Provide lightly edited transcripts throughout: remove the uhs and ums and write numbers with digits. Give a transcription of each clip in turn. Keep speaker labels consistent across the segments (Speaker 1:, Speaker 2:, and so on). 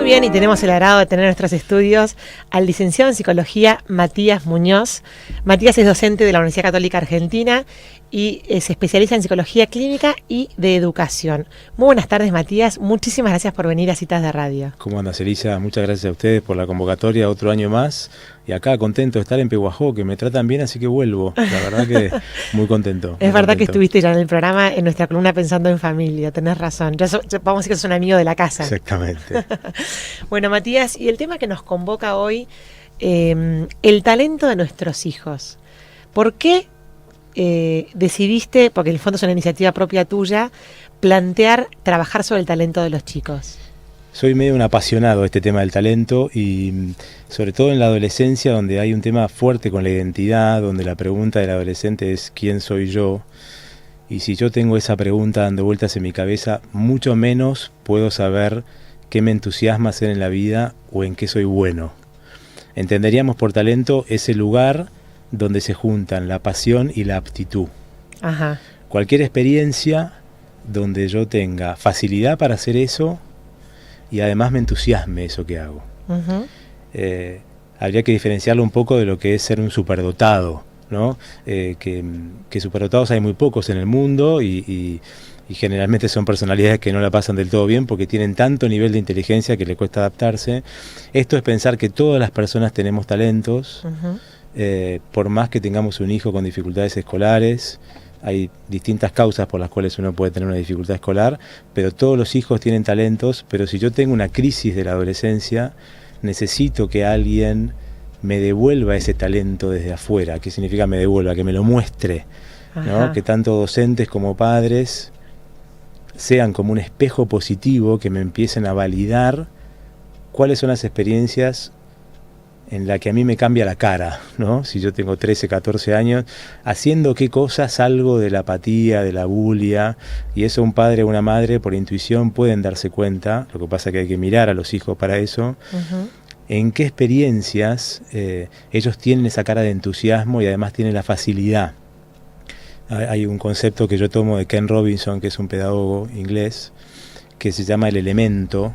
Speaker 1: Muy bien, y tenemos el agrado de tener en nuestros estudios al licenciado en Psicología Matías Muñoz. Matías es docente de la Universidad Católica Argentina y se especializa en Psicología Clínica y de Educación. Muy buenas tardes, Matías. Muchísimas gracias por venir a Citas de Radio.
Speaker 2: ¿Cómo andas, Elisa? Muchas gracias a ustedes por la convocatoria, otro año más. Y acá contento de estar en Pehuajó, que me tratan bien, así que vuelvo. La verdad que muy contento.
Speaker 1: Es verdad que estuviste ya en el programa, en nuestra columna Pensando en Familia, tenés razón. Ya vamos a decir que sos un amigo de la casa.
Speaker 2: Exactamente.
Speaker 1: Bueno, Matías, y el tema que nos convoca hoy, el talento de nuestros hijos. ¿Por qué decidiste, porque en el fondo es una iniciativa propia tuya, plantear trabajar sobre el talento de los chicos?
Speaker 2: Soy medio un apasionado de este tema del talento y sobre todo en la adolescencia, donde hay un tema fuerte con la identidad, donde la pregunta del adolescente es ¿quién soy yo? Y si yo tengo esa pregunta dando vueltas en mi cabeza, mucho menos puedo saber qué me entusiasma hacer en la vida o en qué soy bueno. Entenderíamos por talento ese lugar donde se juntan la pasión y la aptitud.
Speaker 1: Ajá.
Speaker 2: Cualquier experiencia donde yo tenga facilidad para hacer eso y además me entusiasme eso que hago.
Speaker 1: Uh-huh.
Speaker 2: Habría que diferenciarlo un poco de lo que es ser un superdotado, ¿no? Que superdotados hay muy pocos en el mundo y generalmente son personalidades que no la pasan del todo bien porque tienen tanto nivel de inteligencia que les cuesta adaptarse. Esto es pensar que todas las personas tenemos talentos, uh-huh. Por más que tengamos un hijo con dificultades escolares. Hay distintas causas por las cuales uno puede tener una dificultad escolar, pero todos los hijos tienen talentos, pero si yo tengo una crisis de la adolescencia, necesito que alguien me devuelva ese talento desde afuera. ¿Qué significa me devuelva? Que me lo muestre, ¿no? Que tanto docentes como padres sean como un espejo positivo, que me empiecen a validar cuáles son las experiencias en la que a mí me cambia la cara, ¿no? Si yo tengo 13, 14 años, haciendo qué cosas salgo de la apatía, de la bulia, y eso un padre o una madre por intuición pueden darse cuenta, lo que pasa es que hay que mirar a los hijos para eso, uh-huh. En qué experiencias ellos tienen esa cara de entusiasmo y además tienen la facilidad. Hay un concepto que yo tomo de Ken Robinson, que es un pedagogo inglés, que se llama el elemento,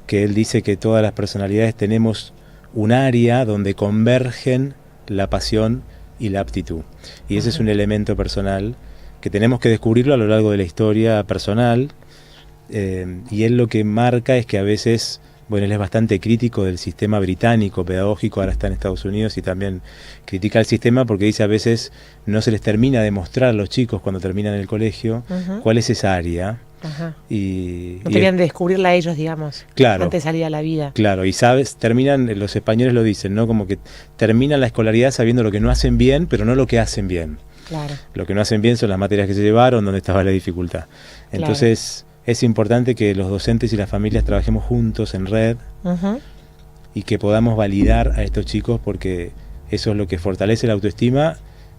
Speaker 2: que él dice que todas las personalidades tenemos un área donde convergen la pasión y la aptitud. Y ese es un elemento personal que tenemos que descubrirlo a lo largo de la historia personal. Y él lo que marca es que a veces, bueno, él es bastante crítico del sistema británico pedagógico, ahora está en Estados Unidos y también critica el sistema porque dice a veces no se les termina de mostrar a los chicos cuando terminan el colegio uh-huh. cuál es esa área.
Speaker 1: Ajá. No tenían de descubrirla ellos, digamos,
Speaker 2: claro,
Speaker 1: antes de salir a la vida.
Speaker 2: Claro, y sabes, terminan, los españoles lo dicen, ¿no? Como que terminan la escolaridad sabiendo lo que no hacen bien, pero no lo que hacen bien.
Speaker 1: Claro.
Speaker 2: Lo que no hacen bien son las materias que se llevaron, donde estaba la dificultad. Entonces, claro, es importante que los docentes y las familias trabajemos juntos en red uh-huh. y que podamos validar a estos chicos porque eso es lo que fortalece la autoestima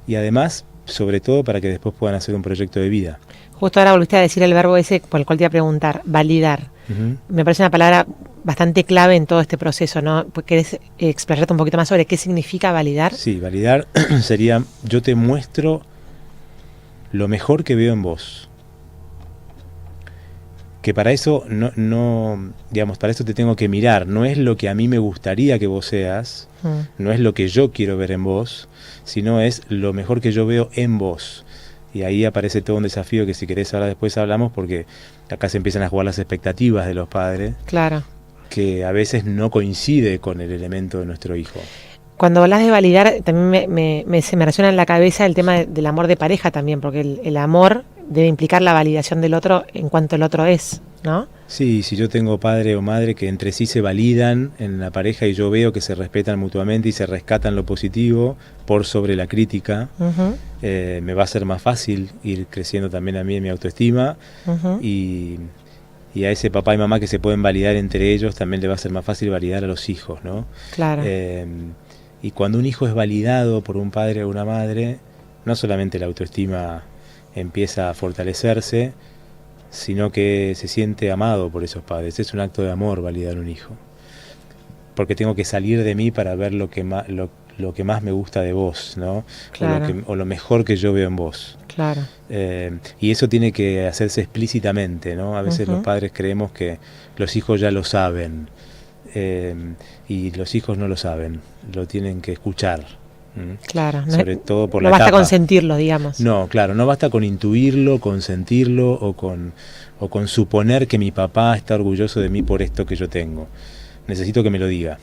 Speaker 2: y además, sobre todo, para que después puedan hacer un proyecto de vida.
Speaker 1: Justo ahora volviste a decir el verbo ese por el cual te iba a preguntar, validar. Uh-huh. Me parece una palabra bastante clave en todo este proceso, ¿no? ¿Querés explayarte un poquito más sobre qué significa validar?
Speaker 2: Sí, validar sería, yo te muestro lo mejor que veo en vos. Que para eso digamos, para eso te tengo que mirar, no es lo que a mí me gustaría que vos seas, no es lo que yo quiero ver en vos, sino es lo mejor que yo veo en vos. Y ahí aparece todo un desafío que si querés ahora después hablamos, porque acá se empiezan a jugar las expectativas de los padres.
Speaker 1: Claro.
Speaker 2: Que a veces no coincide con el elemento de nuestro hijo.
Speaker 1: Cuando hablas de validar, también se me resuena en la cabeza el tema del amor de pareja también, porque el amor debe implicar la validación del otro en cuanto el otro es, ¿no? Sí,
Speaker 2: si yo tengo padre o madre que entre sí se validan en la pareja y yo veo que se respetan mutuamente y se rescatan lo positivo por sobre la crítica, uh-huh. Me va a ser más fácil ir creciendo también a mí en mi autoestima uh-huh. y a ese papá y mamá que se pueden validar entre ellos también le va a ser más fácil validar a los hijos, ¿no?
Speaker 1: Claro.
Speaker 2: Y cuando un hijo es validado por un padre o una madre, no solamente la autoestima empieza a fortalecerse, sino que se siente amado por esos padres. Es un acto de amor validar a un hijo. Porque tengo que salir de mí para ver lo que más me gusta de vos, ¿no?
Speaker 1: Claro.
Speaker 2: O lo mejor que yo veo en vos.
Speaker 1: Claro.
Speaker 2: Y eso tiene que hacerse explícitamente, ¿no? A veces los padres creemos que los hijos ya lo saben, y los hijos no lo saben, lo tienen que escuchar.
Speaker 1: Claro,
Speaker 2: sobre todo por la
Speaker 1: etapa. No basta con sentirlo, digamos.
Speaker 2: No, claro, no basta con intuirlo, con sentirlo o con suponer que mi papá está orgulloso de mí por esto que yo tengo. Necesito que me lo diga.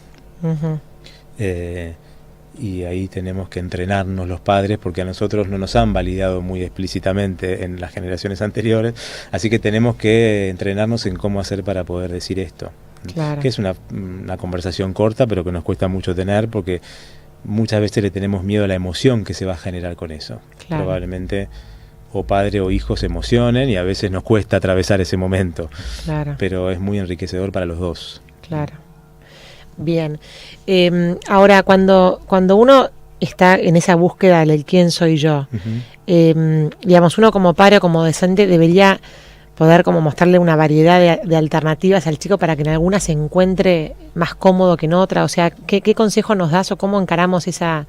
Speaker 2: Y ahí tenemos que entrenarnos los padres, porque a nosotros no nos han validado muy explícitamente en las generaciones anteriores, así que tenemos que entrenarnos en cómo hacer para poder decir esto.
Speaker 1: Claro.
Speaker 2: Que es una conversación corta, pero que nos cuesta mucho tener, porque muchas veces le tenemos miedo a la emoción que se va a generar con eso.
Speaker 1: Claro.
Speaker 2: Probablemente o padre o hijo se emocionen y a veces nos cuesta atravesar ese momento.
Speaker 1: Claro.
Speaker 2: Pero es muy enriquecedor para los dos.
Speaker 1: Claro. Bien. Ahora, cuando uno está en esa búsqueda del quién soy yo, digamos, uno como padre o como docente debería poder como mostrarle una variedad de alternativas al chico para que en alguna se encuentre más cómodo que en otra. O sea, ¿qué consejo nos das o cómo encaramos esa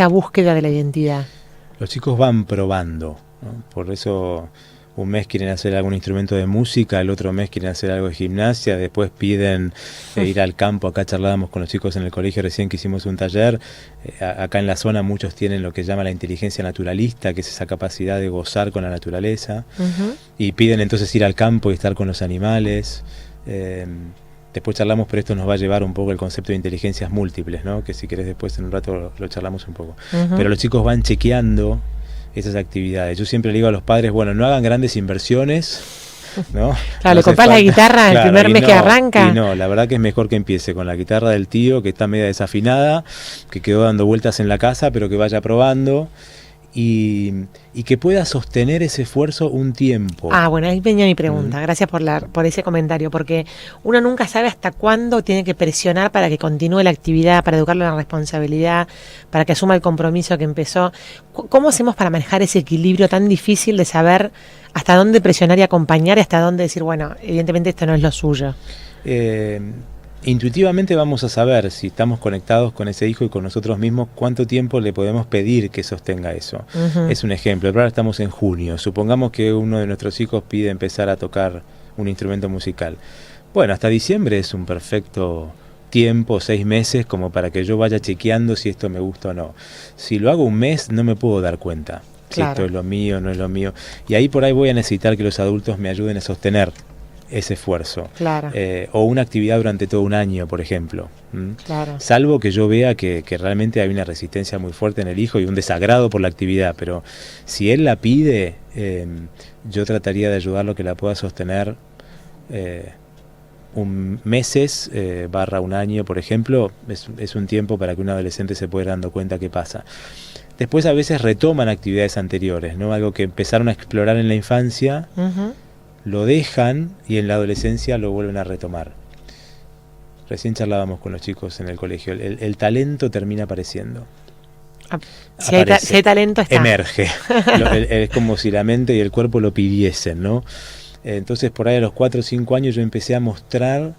Speaker 1: búsqueda de la identidad?
Speaker 2: Los chicos van probando, ¿no? Por eso un mes quieren hacer algún instrumento de música, el otro mes quieren hacer algo de gimnasia, después piden ir al campo. Acá charlábamos con los chicos en el colegio recién que hicimos un taller. Acá en la zona muchos tienen lo que llama la inteligencia naturalista, que es esa capacidad de gozar con la naturaleza, y piden entonces ir al campo y estar con los animales. Después charlamos, pero esto nos va a llevar un poco el concepto de inteligencias múltiples, ¿no? Que si querés después en un rato lo charlamos un poco. Pero los chicos van chequeando esas actividades. Yo siempre le digo a los padres, bueno, no hagan grandes inversiones, ¿no?
Speaker 1: Claro, le comprás la guitarra el primer mes que arranca.
Speaker 2: Y no, la verdad que es mejor que empiece con la guitarra del tío, que está media desafinada, que quedó dando vueltas en la casa, pero que vaya probando y que pueda sostener ese esfuerzo un tiempo.
Speaker 1: Bueno, ahí venía mi pregunta. Gracias por ese comentario, porque uno nunca sabe hasta cuándo tiene que presionar para que continúe la actividad, para educarlo en la responsabilidad, para que asuma el compromiso que empezó. ¿Cómo hacemos para manejar ese equilibrio tan difícil de saber hasta dónde presionar y acompañar y hasta dónde decir, bueno, evidentemente esto no es lo suyo?
Speaker 2: Intuitivamente vamos a saber, si estamos conectados con ese hijo y con nosotros mismos, cuánto tiempo le podemos pedir que sostenga eso. Es un ejemplo. Ahora estamos en junio. Supongamos que uno de nuestros hijos pide empezar a tocar un instrumento musical. Bueno, hasta diciembre es un perfecto tiempo, 6 meses, como para que yo vaya chequeando si esto me gusta o no. Si lo hago un mes, no me puedo dar cuenta si esto es lo mío o no es lo mío. Y ahí por ahí voy a necesitar que los adultos me ayuden a sostener ese esfuerzo.
Speaker 1: Claro.
Speaker 2: O una actividad durante todo un año, por ejemplo.
Speaker 1: Claro.
Speaker 2: Salvo que yo vea que realmente hay una resistencia muy fuerte en el hijo y un desagrado por la actividad, pero si él la pide, yo trataría de ayudarlo que la pueda sostener meses, / un año, por ejemplo. Es un tiempo para que un adolescente se pueda ir dando cuenta qué pasa. Después a veces retoman actividades anteriores, ¿no? Algo que empezaron a explorar en la infancia, lo dejan y en la adolescencia lo vuelven a retomar. Recién charlábamos con los chicos en el colegio. El talento termina apareciendo.
Speaker 1: Si hay talento, está.
Speaker 2: Emerge. Es como si la mente y el cuerpo lo pidiesen, ¿no? Entonces por ahí a los 4 o 5 años yo empecé a mostrar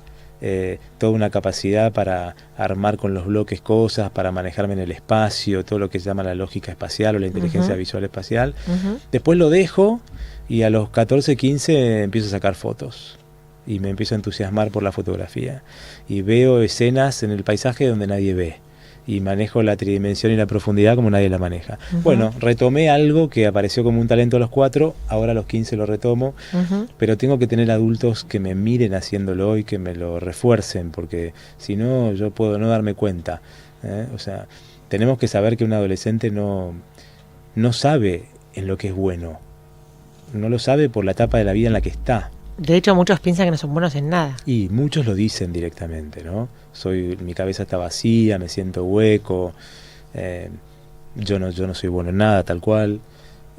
Speaker 2: toda una capacidad para armar con los bloques cosas, para manejarme en el espacio, todo lo que se llama la lógica espacial o la inteligencia visual espacial. Después lo dejo y a los 14, 15 empiezo a sacar fotos y me empiezo a entusiasmar por la fotografía y veo escenas en el paisaje donde nadie ve y manejo la tridimensión y la profundidad como nadie la maneja. Bueno, retomé algo que apareció como un talento a los 4, ahora a los 15 lo retomo, pero tengo que tener adultos que me miren haciéndolo y que me lo refuercen, porque si no yo puedo no darme cuenta. O sea, tenemos que saber que un adolescente no sabe en lo que es bueno. No lo sabe por la etapa de la vida en la que está.
Speaker 1: De hecho, muchos piensan que no son buenos en nada.
Speaker 2: Y muchos lo dicen directamente, ¿no? Mi cabeza está vacía, me siento hueco, yo no soy bueno en nada, tal cual.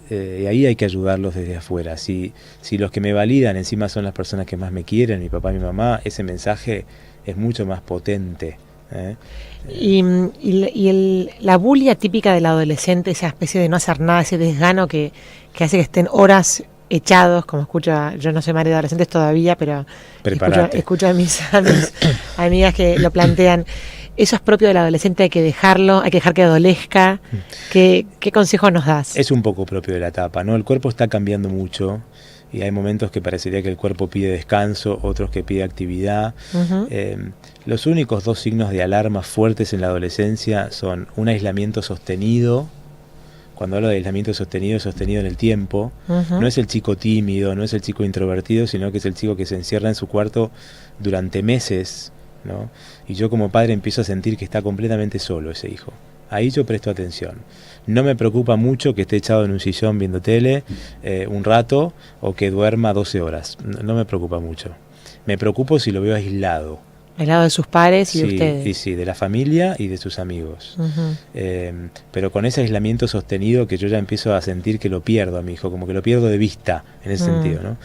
Speaker 2: Y ahí hay que ayudarlos desde afuera. Si los que me validan encima son las personas que más me quieren, mi papá y mi mamá, ese mensaje es mucho más potente.
Speaker 1: La bulia típica del adolescente, esa especie de no hacer nada, ese desgano que hace que estén horas echados, como yo no soy madre de adolescentes todavía, pero escucho a mis amigas que lo plantean. eso es propio del adolescente, hay que dejarlo, hay que dejar que adolezca. ¿Qué consejo nos das?
Speaker 2: Es un poco propio de la etapa, ¿no? El cuerpo está cambiando mucho y hay momentos que parecería que el cuerpo pide descanso, otros que pide actividad. Los únicos 2 signos de alarma fuertes en la adolescencia son un aislamiento sostenido. Cuando hablo de aislamiento sostenido, es sostenido en el tiempo. No es el chico tímido, no es el chico introvertido, sino que es el chico que se encierra en su cuarto durante meses, ¿no? Y yo como padre empiezo a sentir que está completamente solo ese hijo. Ahí yo presto atención. No me preocupa mucho que esté echado en un sillón viendo tele un rato o que duerma 12 horas. No me preocupa mucho. Me preocupo si lo veo aislado.
Speaker 1: Aislado de sus pares y
Speaker 2: sí,
Speaker 1: de ustedes.
Speaker 2: Sí, de la familia y de sus amigos. Pero con ese aislamiento sostenido que yo ya empiezo a sentir que lo pierdo a mi hijo, como que lo pierdo de vista en ese sentido, ¿no?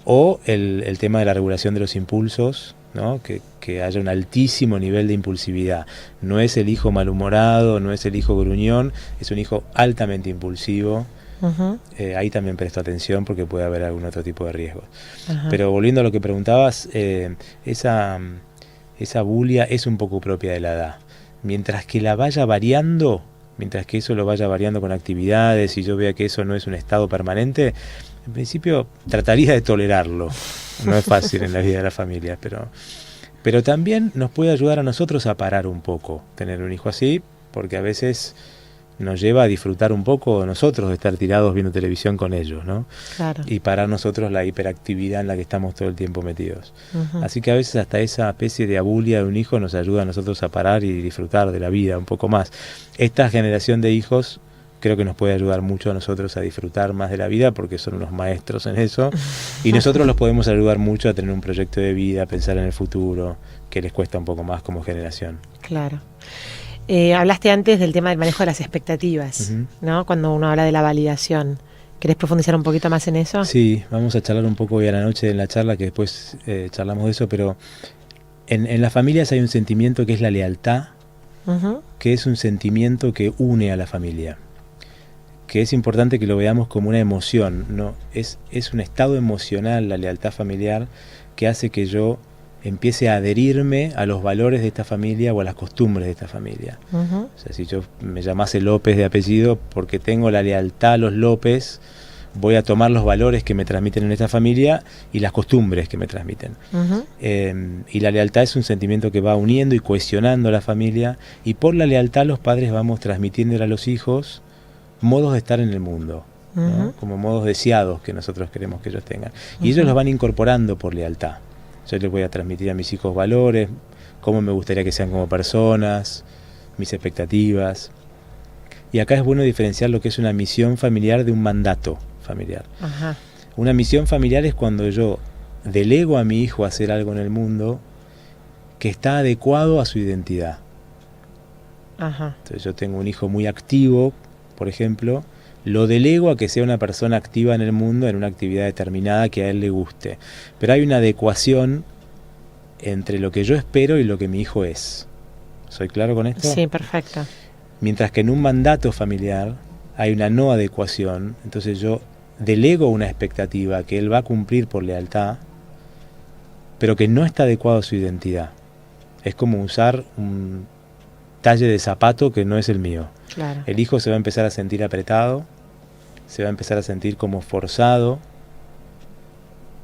Speaker 2: O el tema de la regulación de los impulsos, ¿no? Que haya un altísimo nivel de impulsividad. No es el hijo malhumorado, no es el hijo gruñón, es un hijo altamente impulsivo. Ahí también presto atención porque puede haber algún otro tipo de riesgos. Pero volviendo a lo que preguntabas, esa bulia es un poco propia de la edad. Mientras que la vaya variando, mientras que eso lo vaya variando con actividades y yo vea que eso no es un estado permanente, en principio trataría de tolerarlo. No es fácil en la vida de la familia, pero también nos puede ayudar a nosotros a parar un poco tener un hijo así, porque a veces nos lleva a disfrutar un poco nosotros de estar tirados viendo televisión con ellos, ¿no?
Speaker 1: Claro.
Speaker 2: Y parar nosotros la hiperactividad en la que estamos todo el tiempo metidos. Así que a veces hasta esa especie de abulia de un hijo nos ayuda a nosotros a parar y disfrutar de la vida un poco más. Esta generación de hijos creo que nos puede ayudar mucho a nosotros a disfrutar más de la vida porque son unos maestros en eso y nosotros los podemos ayudar mucho a tener un proyecto de vida, a pensar en el futuro, que les cuesta un poco más como generación.
Speaker 1: Claro. Hablaste antes del tema del manejo de las expectativas, ¿no? Cuando uno habla de la validación. ¿Querés profundizar un poquito más en eso?
Speaker 2: Sí, vamos a charlar un poco hoy a la noche en la charla, que después charlamos de eso, pero en las familias hay un sentimiento que es la lealtad, que es un sentimiento que une a la familia, que es importante que lo veamos como una emoción, ¿no? Es un estado emocional, la lealtad familiar, que hace que yo empiece a adherirme a los valores de esta familia o a las costumbres de esta familia. O sea, si yo me llamase López de apellido, porque tengo la lealtad a los López, voy a tomar los valores que me transmiten en esta familia y las costumbres que me transmiten. Y la lealtad es un sentimiento que va uniendo y cohesionando a la familia, y por la lealtad los padres vamos transmitiéndole a los hijos modos de estar en el mundo, ¿no? Como modos deseados que nosotros queremos que ellos tengan. Y ellos los van incorporando por lealtad. Yo les voy a transmitir a mis hijos valores, cómo me gustaría que sean como personas, mis expectativas. Y acá es bueno diferenciar lo que es una misión familiar de un mandato familiar. Una misión familiar es cuando yo delego a mi hijo a hacer algo en el mundo que está adecuado a su identidad. Entonces yo tengo un hijo muy activo, por ejemplo, lo delego a que sea una persona activa en el mundo en una actividad determinada que a él le guste. Pero hay una adecuación entre lo que yo espero y lo que mi hijo es. ¿Soy claro con esto?
Speaker 1: Sí, perfecto.
Speaker 2: Mientras que en un mandato familiar hay una no adecuación, entonces yo delego una expectativa que él va a cumplir por lealtad, pero que no está adecuado a su identidad. Es como usar un talle de zapato que no es el mío.
Speaker 1: Claro.
Speaker 2: El hijo se va a empezar a sentir apretado, se va a empezar a sentir como forzado,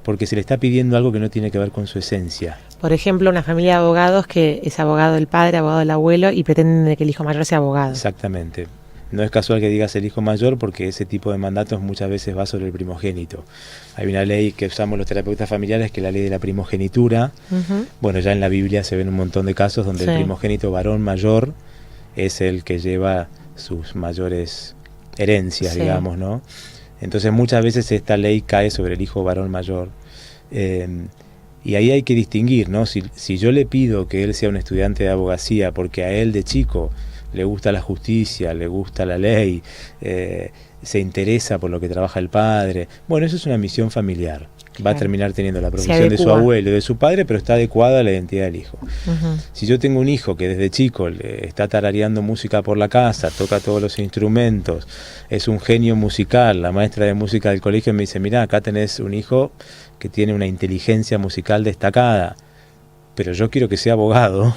Speaker 2: porque se le está pidiendo algo que no tiene que ver con su esencia.
Speaker 1: Por ejemplo, una familia de abogados que es abogado del padre, abogado del abuelo, y pretenden que el hijo mayor sea abogado.
Speaker 2: Exactamente. No es casual que digas el hijo mayor, porque ese tipo de mandatos muchas veces va sobre el primogénito. Hay una ley que usamos los terapeutas familiares, que es la ley de la primogenitura. Bueno, ya en la Biblia se ven un montón de casos donde el primogénito varón mayor es el que lleva sus mayores herencias, digamos, ¿no? Entonces muchas veces esta ley cae sobre el hijo varón mayor. Y ahí hay que distinguir, ¿no? Si yo le pido que él sea un estudiante de abogacía porque a él de chico le gusta la justicia, le gusta la ley, se interesa por lo que trabaja el padre, bueno, eso es una misión familiar. Va a terminar teniendo la profesión de su abuelo y de su padre, pero está adecuada a la identidad del hijo. Si yo tengo un hijo que desde chico le está tarareando música por la casa, toca todos los instrumentos, es un genio musical, la maestra de música del colegio me dice, mirá, acá tenés un hijo que tiene una inteligencia musical destacada, pero yo quiero que sea abogado,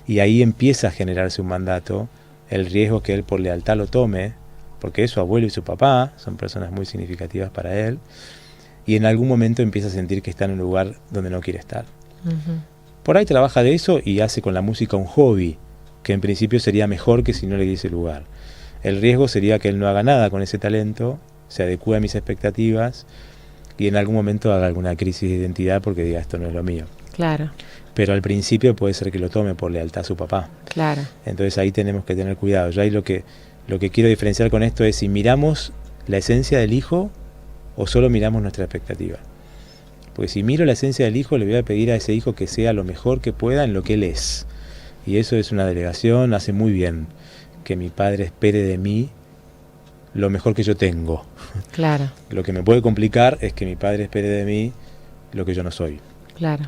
Speaker 2: y ahí empieza a generarse un mandato, el riesgo que él por lealtad lo tome, porque es su abuelo y su papá, son personas muy significativas para él, y en algún momento empieza a sentir que está en un lugar donde no quiere estar. Por ahí trabaja de eso y hace con la música un hobby, que en principio sería mejor que si no le diese lugar. El riesgo sería que él no haga nada con ese talento, se adecue a mis expectativas y en algún momento haga alguna crisis de identidad porque diga esto no es lo mío.
Speaker 1: Claro.
Speaker 2: Pero al principio puede ser que lo tome por lealtad a su papá.
Speaker 1: Claro.
Speaker 2: Entonces ahí tenemos que tener cuidado. Yo ahí lo que quiero diferenciar con esto es si miramos la esencia del hijo o solo miramos nuestra expectativa. Porque si miro la esencia del hijo, le voy a pedir a ese hijo que sea lo mejor que pueda en lo que él es. Y eso es una delegación, hace muy bien que mi padre espere de mí lo mejor que yo tengo.
Speaker 1: Claro.
Speaker 2: Lo que me puede complicar es que mi padre espere de mí lo que yo no soy.
Speaker 1: Claro.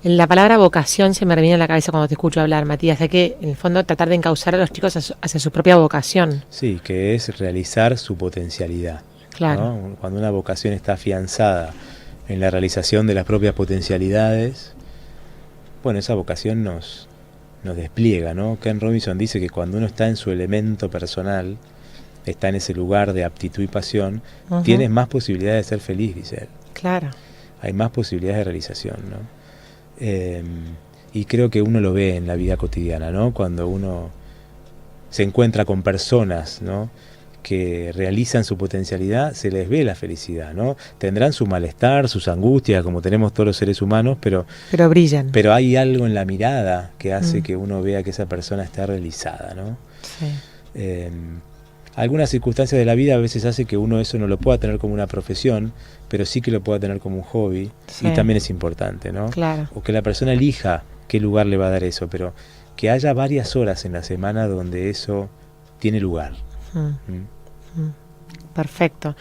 Speaker 1: La palabra vocación se me viene a la cabeza cuando te escucho hablar, Matías. Hay que, en el fondo, tratar de encauzar a los chicos hacia su propia vocación.
Speaker 2: Sí, que es realizar su potencialidad.
Speaker 1: Claro.
Speaker 2: ¿No? Cuando una vocación está afianzada en la realización de las propias potencialidades, bueno, esa vocación nos despliega, ¿no? Ken Robinson dice que cuando uno está en su elemento personal, está en ese lugar de aptitud y pasión, tienes más posibilidades de ser feliz, dice él.
Speaker 1: Claro.
Speaker 2: Hay más posibilidades de realización, ¿no? Y creo que uno lo ve en la vida cotidiana, ¿no? Cuando uno se encuentra con personas, ¿no?, que realizan su potencialidad, se les ve la felicidad, ¿no? Tendrán su malestar, sus angustias, como tenemos todos los seres humanos, pero
Speaker 1: brillan.
Speaker 2: Pero hay algo en la mirada que hace que uno vea que esa persona está realizada, ¿no?
Speaker 1: Sí.
Speaker 2: Algunas circunstancias de la vida a veces hace que uno eso no lo pueda tener como una profesión, pero sí que lo pueda tener como un hobby,
Speaker 1: sí.
Speaker 2: Y también es importante, ¿no?
Speaker 1: Claro.
Speaker 2: O que la persona elija qué lugar le va a dar eso, pero que haya varias horas en la semana donde eso tiene lugar.
Speaker 1: Perfecto.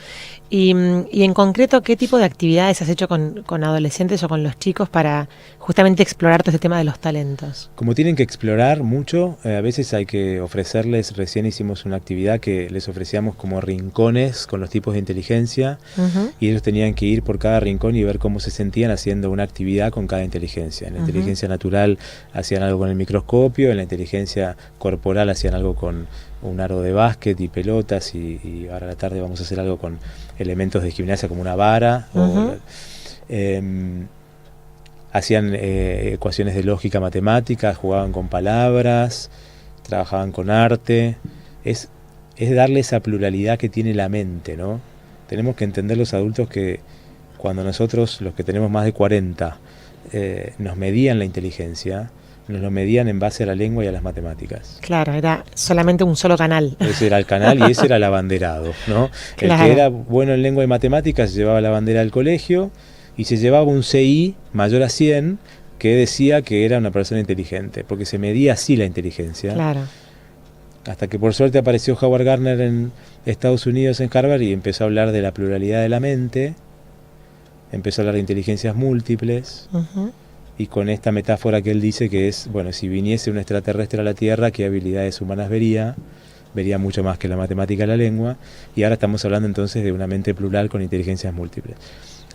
Speaker 1: Y en concreto, ¿qué tipo de actividades has hecho con adolescentes o con los chicos para justamente explorar todo este tema de los talentos?
Speaker 2: Como tienen que explorar mucho, a veces hay que ofrecerles, recién hicimos una actividad que les ofrecíamos como rincones con los tipos de inteligencia, y ellos tenían que ir por cada rincón y ver cómo se sentían haciendo una actividad con cada inteligencia. En la inteligencia natural hacían algo con el microscopio, en la inteligencia corporal hacían algo con un aro de básquet y pelotas, y ahora a la tarde vamos a hacer algo con elementos de gimnasia como una vara, hacían ecuaciones de lógica matemática, jugaban con palabras, trabajaban con arte. Es darle esa pluralidad que tiene la mente, ¿no? Tenemos que entender los adultos que cuando nosotros, los que tenemos más de 40, nos medían la inteligencia, nos lo medían en base a la lengua y a las matemáticas.
Speaker 1: Claro, era solamente un solo canal.
Speaker 2: Ese era el canal y ese era el abanderado, ¿no?
Speaker 1: Claro.
Speaker 2: El que era bueno en lengua y matemáticas se llevaba la bandera del colegio y se llevaba un CI mayor a 100 que decía que era una persona inteligente, porque se medía así la inteligencia.
Speaker 1: Claro.
Speaker 2: Hasta que por suerte apareció Howard Gardner en Estados Unidos, en Harvard, y empezó a hablar de la pluralidad de la mente, empezó a hablar de inteligencias múltiples, y con esta metáfora que él dice que es, bueno, si viniese un extraterrestre a la Tierra, ¿qué habilidades humanas vería? Vería mucho más que la matemática y la lengua, y ahora estamos hablando entonces de una mente plural con inteligencias múltiples.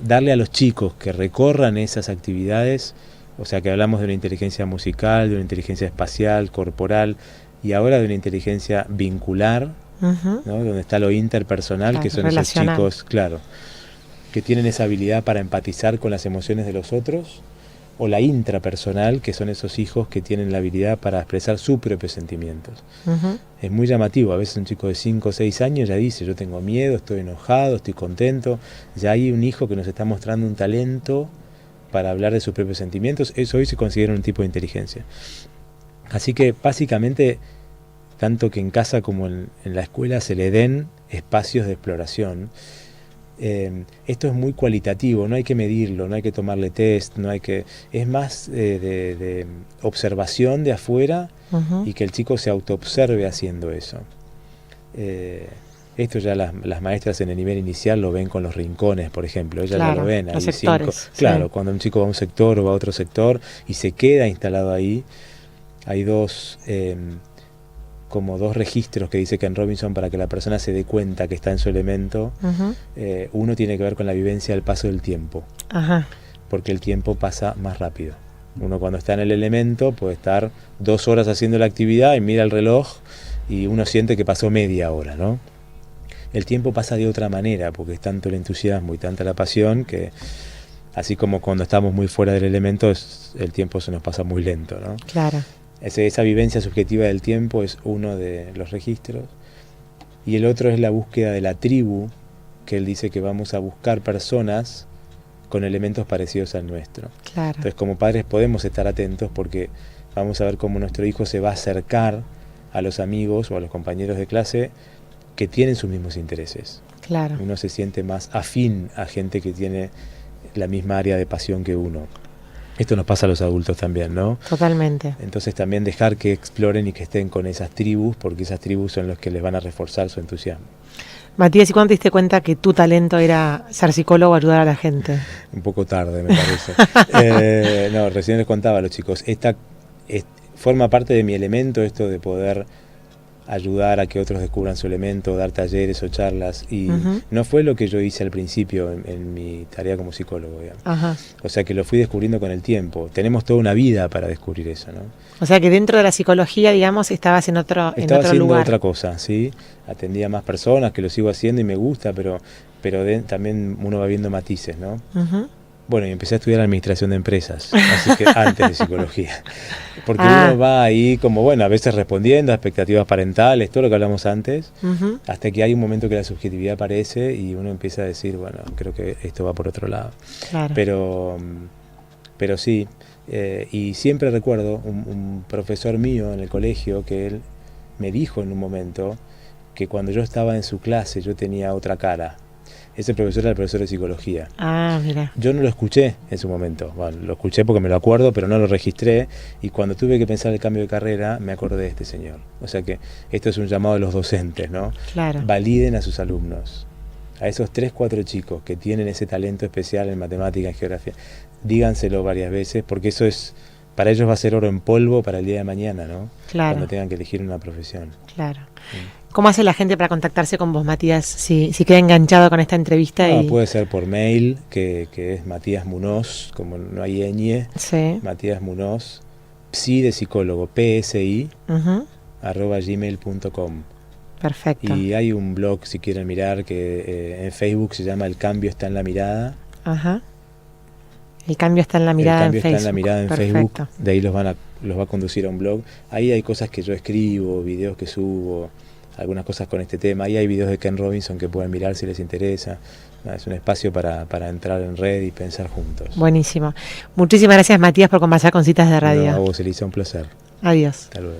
Speaker 2: Darle a los chicos que recorran esas actividades, o sea que hablamos de una inteligencia musical, de una inteligencia espacial, corporal, y ahora de una inteligencia vincular, ¿no? Donde está lo interpersonal, claro, que son esos chicos, claro, que tienen esa habilidad para empatizar con las emociones de los otros, o la intrapersonal, que son esos hijos que tienen la habilidad para expresar sus propios sentimientos. Es muy llamativo, a veces un chico de 5 o 6 años ya dice, yo tengo miedo, estoy enojado, estoy contento. Ya hay un hijo que nos está mostrando un talento para hablar de sus propios sentimientos. Eso hoy se considera un tipo de inteligencia. Así que básicamente, tanto que en casa como en la escuela se le den espacios de exploración. Esto es muy cualitativo, no hay que medirlo, no hay que tomarle test, no hay que, es más de observación de afuera, y que el chico se autoobserve haciendo eso. Esto ya las maestras en el nivel inicial lo ven con los rincones, por ejemplo, ellas
Speaker 1: claro,
Speaker 2: ya lo ven.
Speaker 1: Los sectores.
Speaker 2: Claro, cuando un chico va a un sector o va a otro sector y se queda instalado ahí, hay como dos registros que dice Ken Robinson para que la persona se dé cuenta que está en su elemento. Uno tiene que ver con la vivencia del paso del tiempo, porque el tiempo pasa más rápido. Uno cuando está en el elemento puede estar 2 horas haciendo la actividad y mira el reloj y uno siente que pasó media hora, ¿no? El tiempo pasa de otra manera porque es tanto el entusiasmo y tanta la pasión que, así como cuando estamos muy fuera del elemento, el tiempo se nos pasa muy lento, ¿no?
Speaker 1: Claro.
Speaker 2: Esa vivencia subjetiva del tiempo es uno de los registros. Y el otro es la búsqueda de la tribu, que él dice que vamos a buscar personas con elementos parecidos al nuestro.
Speaker 1: Claro.
Speaker 2: Entonces, como padres podemos estar atentos porque vamos a ver cómo nuestro hijo se va a acercar a los amigos o a los compañeros de clase que tienen sus mismos intereses.
Speaker 1: Claro.
Speaker 2: Uno se siente más afín a gente que tiene la misma área de pasión que uno. Esto nos pasa a los adultos también, ¿no?
Speaker 1: Totalmente.
Speaker 2: Entonces también dejar que exploren y que estén con esas tribus, porque esas tribus son los que les van a reforzar su entusiasmo.
Speaker 1: Matías, ¿y cuándo te diste cuenta que tu talento era ser psicólogo o ayudar a la gente?
Speaker 2: Un poco tarde, me parece. No, recién les contaba a los chicos. Forma parte de mi elemento esto de poder ayudar a que otros descubran su elemento, dar talleres o charlas. Y no fue lo que yo hice al principio en mi tarea como psicólogo, digamos.
Speaker 1: Ajá.
Speaker 2: O sea que lo fui descubriendo con el tiempo. Tenemos toda una vida para descubrir eso, ¿no?
Speaker 1: O sea que dentro de la psicología, digamos, estabas en otro
Speaker 2: haciendo
Speaker 1: lugar.
Speaker 2: Otra cosa, ¿sí? Atendía a más personas, que lo sigo haciendo y me gusta, pero también uno va viendo matices, ¿no? Bueno, y empecé a estudiar administración de empresas, así que antes de psicología. Porque uno va ahí como, bueno, a veces respondiendo a expectativas parentales, todo lo que hablamos antes, hasta que hay un momento que la subjetividad aparece y uno empieza a decir, bueno, creo que esto va por otro lado.
Speaker 1: Claro.
Speaker 2: Pero sí, y siempre recuerdo un profesor mío en el colegio que él me dijo en un momento que cuando yo estaba en su clase yo tenía otra cara. Ese profesor era el profesor de psicología.
Speaker 1: Ah, mira.
Speaker 2: Yo no lo escuché en su momento. Bueno, lo escuché porque me lo acuerdo, pero no lo registré. Y cuando tuve que pensar el cambio de carrera, me acordé de este señor. O sea que esto es un llamado a los docentes, ¿no?
Speaker 1: Claro.
Speaker 2: Validen a sus alumnos. A esos 3, 4 chicos que tienen ese talento especial en matemática, en geografía, díganselo varias veces, porque eso para ellos va a ser oro en polvo para el día de mañana, ¿no?
Speaker 1: Claro.
Speaker 2: Cuando tengan que elegir una profesión.
Speaker 1: Claro. ¿Cómo hace la gente para contactarse con vos, Matías, si queda enganchado con esta entrevista?
Speaker 2: Puede ser por mail, que es Matías Munoz, como no hay ñ,
Speaker 1: sí.
Speaker 2: Matías Munoz, psi de psicólogo, psi, @gmail.com.
Speaker 1: Perfecto.
Speaker 2: Y hay un blog, si quieren mirar, que en Facebook se llama El Cambio está en la mirada.
Speaker 1: Ajá. El cambio está en la mirada en Facebook.
Speaker 2: El cambio está en la mirada en
Speaker 1: Perfecto.
Speaker 2: Facebook, de ahí los va a conducir a un blog. Ahí hay cosas que yo escribo, videos que subo, algunas cosas con este tema. Ahí hay videos de Ken Robinson que pueden mirar si les interesa. Es un espacio para entrar en red y pensar juntos.
Speaker 1: Buenísimo. Muchísimas gracias, Matías, por conversar con Citas de Radio.
Speaker 2: No, a vos, Elisa, un placer.
Speaker 1: Adiós.
Speaker 2: Hasta luego.